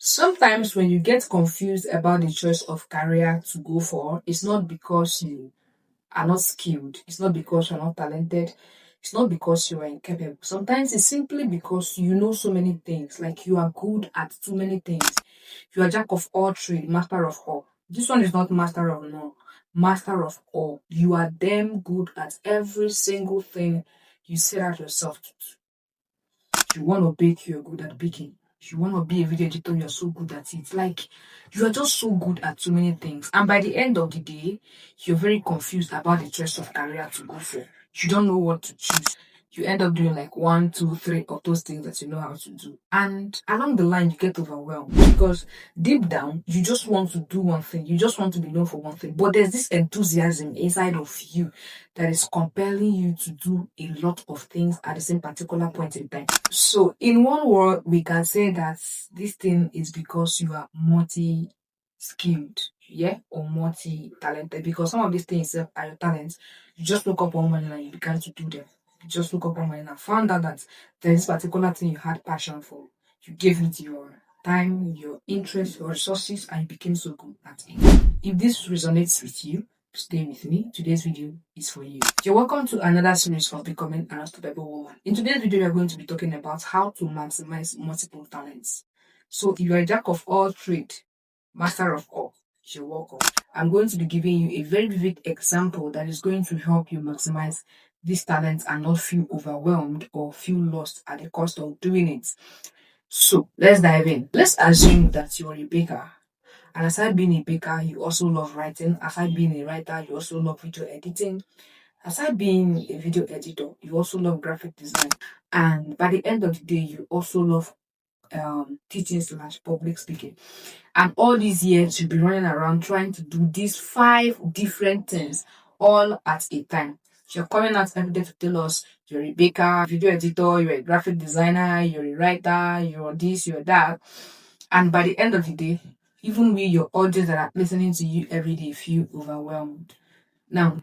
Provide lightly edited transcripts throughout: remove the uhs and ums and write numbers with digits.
Sometimes when you get confused about the choice of career to go for, it's not because you are not skilled, it's not because you're not talented, it's not because you are incapable. Sometimes it's simply because you know so many things, like you are good at too many things. You are jack of all trade, master of all. This one is not master of none, master of all. You are damn good at every single thing you set out yourself to do. You want to bake, you're good at baking. You want to be a video editor, you're so good at it. Like, you are just so good at so many things. And by the end of the day, you're very confused about the choice of career to go for. You don't know what to choose. You end up doing like one, two, three of those things that you know how to do. And along the line, you get overwhelmed because deep down, you just want to do one thing. You just want to be known for one thing. But there's this enthusiasm inside of you that is compelling you to do a lot of things at the same particular point in time. So, in one word, we can say that this thing is because you are multi skilled, yeah, or multi talented. Because some of these things are your talents. You just woke up one morning and you began to do them. You just woke up one morning and found out that there's this particular thing you had passion for. You gave it your time, your interest, your resources, and you became so good at it. If this resonates with you, stay with me. Today's video is for you. You're welcome to another series of Becoming an Unstoppable Woman. In today's video, we are going to be talking about how to maximize multiple talents. So if you're a jack of all trade, master of all, you're welcome. I'm going to be giving you a very vivid example that is going to help you maximize these talents and not feel overwhelmed or feel lost at the cost of doing it. So let's dive in. Let's assume that you're a baker. And aside being a baker, you also love writing. Aside being a writer, you also love video editing. Aside being a video editor, you also love graphic design. And by the end of the day, you also love teaching / public speaking. And all these years, you'll be running around trying to do these 5 different things all at a time. You're coming out every day to tell us you're a baker, video editor, you're a graphic designer, you're a writer, you're this, you're that. And by the end of the day, even we, your audience that are listening to you every day, feel overwhelmed. Now,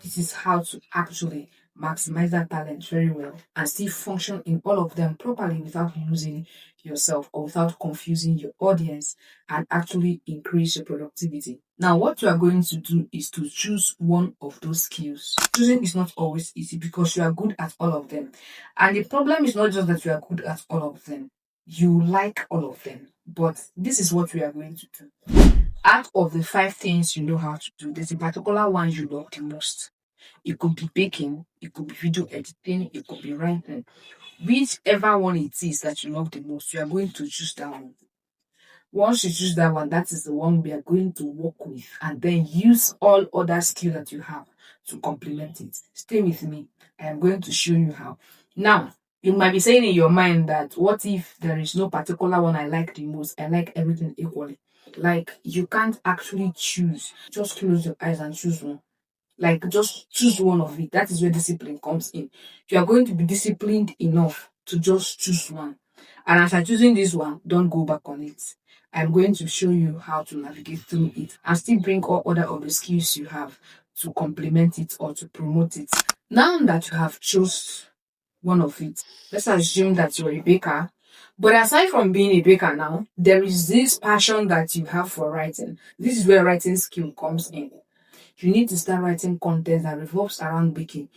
this is how to actually maximize that talent very well and still function in all of them properly without losing yourself or without confusing your audience and actually increase your productivity. Now, what you are going to do is to choose one of those skills. Choosing is not always easy because you are good at all of them. And the problem is not just that you are good at all of them, you like all of them. But this is what we are going to do. Out of the 5 things you know how to do, there's a particular one you love the most. It could be baking, it could be video editing, it could be writing. Whichever one it is that you love the most, you are going to choose that one. Once you choose that one, that is the one we are going to work with and then use all other skills that you have to complement it. Stay with me. I am going to show you how. Now, you might be saying in your mind that what if there is no particular one I like the most? I like everything equally. Like, you can't actually choose. Just close your eyes and choose one. Like, just choose one of it. That is where discipline comes in. You are going to be disciplined enough to just choose one. And as you're choosing this one, don't go back on it. I'm going to show you how to navigate through it and still bring all other of the skills you have to complement it or to promote it. Now that you have chose one of it, let's assume that you're a baker. But aside from being a baker now, there is this passion that you have for writing. This is where writing skill comes in. You need to start writing content that revolves around baking.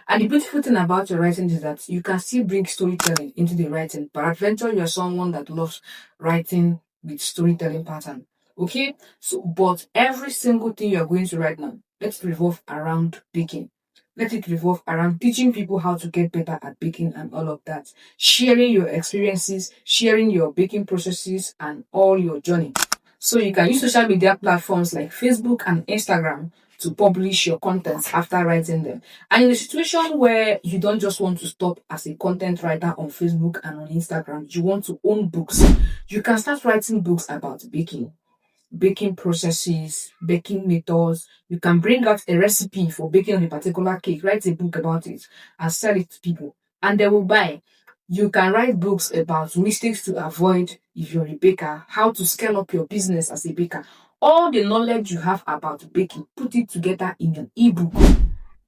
And the beautiful thing about your writing is that you can still bring storytelling into the writing. Peradventure, you're someone that loves writing with storytelling pattern. Okay? So, but every single thing you're going to write now, let's revolve around baking. Let it revolve around teaching people how to get better at baking and all of that. Sharing your experiences, sharing your baking processes and all your journey. So you can use social media platforms like Facebook and Instagram to publish your contents after writing them. And in a situation where you don't just want to stop as a content writer on Facebook and on Instagram, you want to own books, you can start writing books about baking processes, baking methods. You can bring out a recipe for baking a particular cake, write a book about it, and sell it to people, and they will buy. You can write books about mistakes to avoid if you're a baker, how to scale up your business as a baker. All the knowledge you have about baking, put it together in an ebook.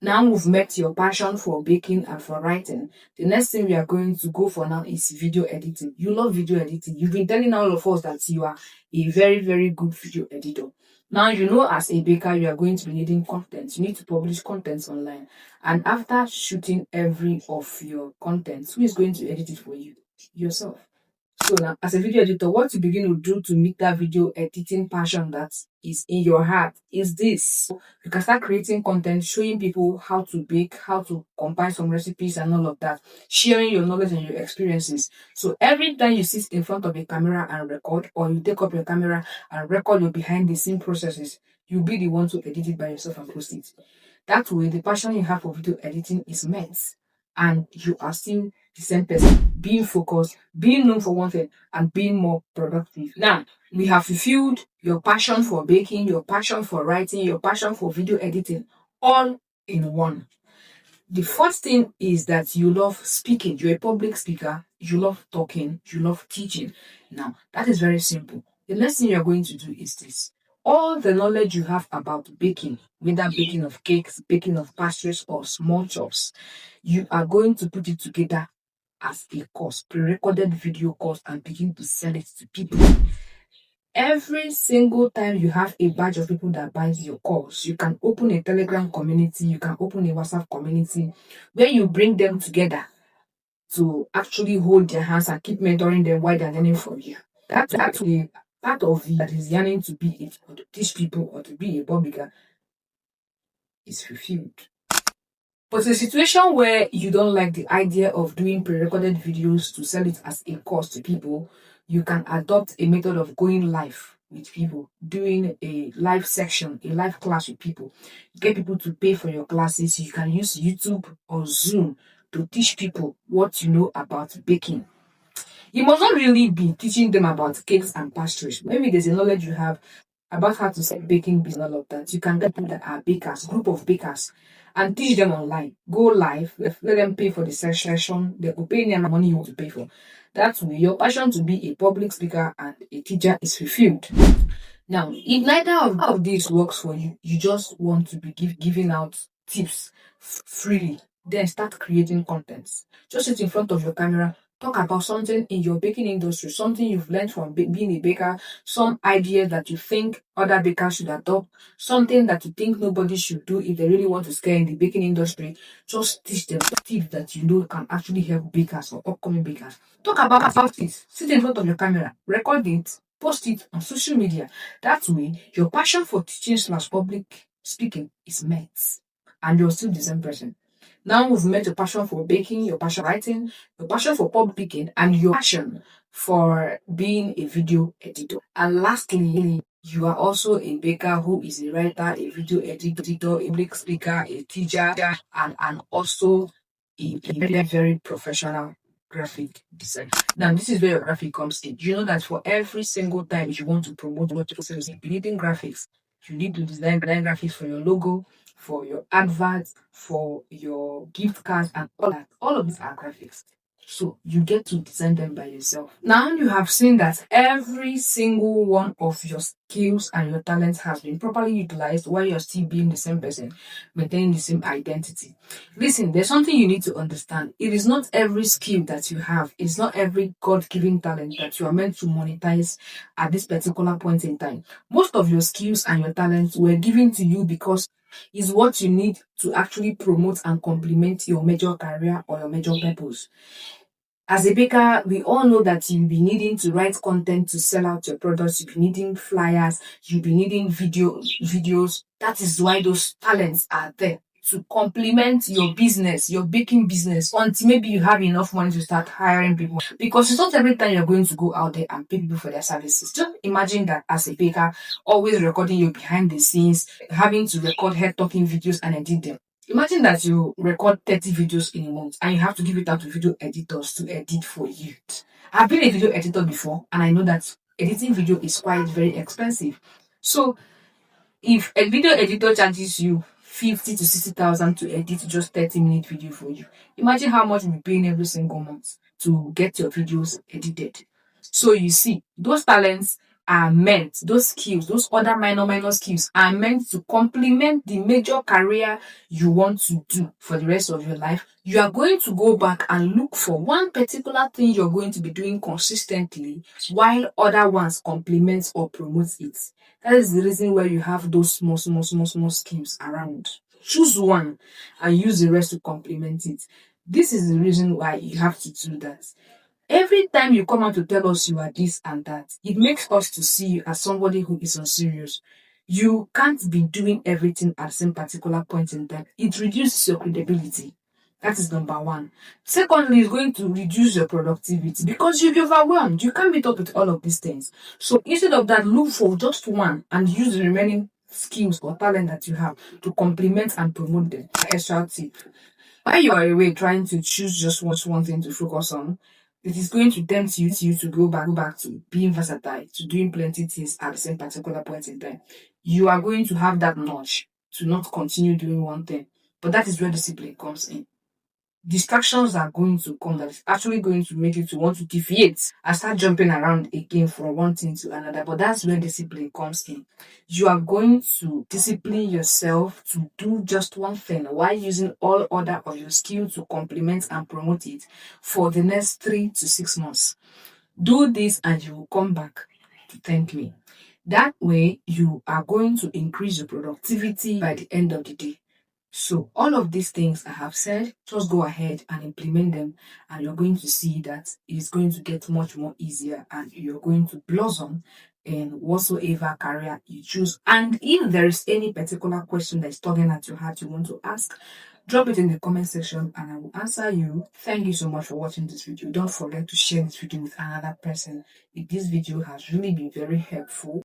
Now we've met your passion for baking and for writing. The next thing we are going to go for now is video editing. You love video editing. You've been telling all of us that you are a very, very good video editor. Now you know as a baker, you are going to be needing content. You need to publish content online. And after shooting every of your content, who is going to edit it for you? Yourself. So now, as a video editor, what you begin to do to meet that video editing passion that is in your heart is this. You can start creating content, showing people how to bake, how to compile some recipes and all of that, sharing your knowledge and your experiences. So every time you sit in front of a camera and record, or you take up your camera and record your behind the scene processes, you'll be the one to edit it by yourself and post it. That way, the passion you have for video editing is met, and you are still the same person, being focused, being known for one thing, and being more productive. Now, we have fulfilled your passion for baking, your passion for writing, your passion for video editing, all in one. The first thing is that you love speaking. You're a public speaker. You love talking. You love teaching. Now, that is very simple. The next thing you're going to do is this. All the knowledge you have about baking, whether baking of cakes, baking of pastries, or small chops, you are going to put it together as a course, pre-recorded video course, and begin to sell it to people. Every single time you have a batch of people that buys your course, you can open a Telegram community, you can open a WhatsApp community where you bring them together to actually hold their hands and keep mentoring them while they're learning from you. That's actually part of you that is yearning to be it, or to teach people, or to be a publisher is fulfilled. But in a situation where you don't like the idea of doing pre-recorded videos to sell it as a course to people, you can adopt a method of going live with people, doing a live section, a live class with people. Get people to pay for your classes. You can use YouTube or Zoom to teach people what you know about baking. You must not really be teaching them about cakes and pastries. Maybe there's a knowledge you have about how to set baking business and all of that. You can get people that are bakers, group of bakers, and teach them online. Go live, let them pay for the session. They will pay them the money you want to pay for. That way, your passion to be a public speaker and a teacher is fulfilled. Now, if neither of these works for you, you just want to be giving out tips freely, then start creating contents. Just sit in front of your camera, talk about something in your baking industry, something you've learned from being a baker, some idea that you think other bakers should adopt, something that you think nobody should do if they really want to scale in the baking industry. Just teach them tips that you know can actually help bakers or upcoming bakers. Talk about it. Sit in front of your camera, record it, post it on social media. That way, your passion for teaching / public speaking is met, and you're still the same person. Now we've met your passion for baking, your passion for writing, your passion for public speaking, and your passion for being a video editor. And lastly, you are also a baker who is a writer, a video editor, a public speaker, a teacher, and also a very, very professional graphic design. Now, this is where your graphic comes in. You know that for every single time you want to promote what you're selling, you need graphics. You need to design graphics for your logo, for your adverts, for your gift cards, and all that. All of these are graphics. So you get to design them by yourself. Now you have seen that every single one of your skills and your talents has been properly utilized while you're still being the same person, maintaining the same identity. Listen, there's something you need to understand. It is not every skill that you have, it's not every God-given talent that you are meant to monetize at this particular point in time. Most of your skills and your talents were given to you because is what you need to actually promote and complement your major career or your major purpose. As a baker, we all know that you'll be needing to write content to sell out your products. You'll be needing flyers. You'll be needing videos. That is why those talents are there to complement your business, your baking business, until maybe you have enough money to start hiring people. Because it's not every time you're going to go out there and pay people for their services. Just imagine that as a baker, always recording your behind the scenes, having to record head talking videos and edit them. Imagine that you record 30 videos in a month and you have to give it out to video editors to edit for you. I've been a video editor before and I know that editing video is quite very expensive. So if a video editor charges you 50 to 60,000 to edit just 30-minute video for you, imagine how much you'll be paying every single month to get your videos edited. So you see, those talents are meant, those skills, those other minor skills are meant to complement the major career you want to do for the rest of your life, you are going to go back and look for one particular thing you're going to be doing consistently while other ones complement or promote it. That is the reason why you have those small skills around. Choose one and use the rest to complement it. This is the reason why you have to do that. Every time you come out to tell us you are this and that, it makes us to see you as somebody who is unserious. You can't be doing everything at the same particular point in time. It reduces your credibility. That is number one. Secondly, it's going to reduce your productivity because you'll be overwhelmed. You can't meet up with all of these things. So instead of that, look for just one and use the remaining skills or talent that you have to complement and promote them. Extra tip. While you are away trying to choose just one thing to focus on, it is going to tempt you to go back to being versatile, to doing plenty things at the same particular point in time. You are going to have that nudge to not continue doing one thing. But that is where discipline comes in. Distractions are going to come that is actually going to make you to want to deviate and start jumping around again from one thing to another. But that's where discipline comes in. You are going to discipline yourself to do just one thing while using all other of your skills to complement and promote it for the next 3 to 6 months. Do this and you will come back to thank me. That way, you are going to increase your productivity by the end of the day. So all of these things I have said, just go ahead and implement them and you're going to see that it's going to get much more easier and you're going to blossom in whatsoever career you choose. And if there is any particular question that is tugging at your heart you want to ask, drop it in the comment section and I will answer you. Thank you so much for watching this video. Don't forget to share this video with another person if this video has really been very helpful.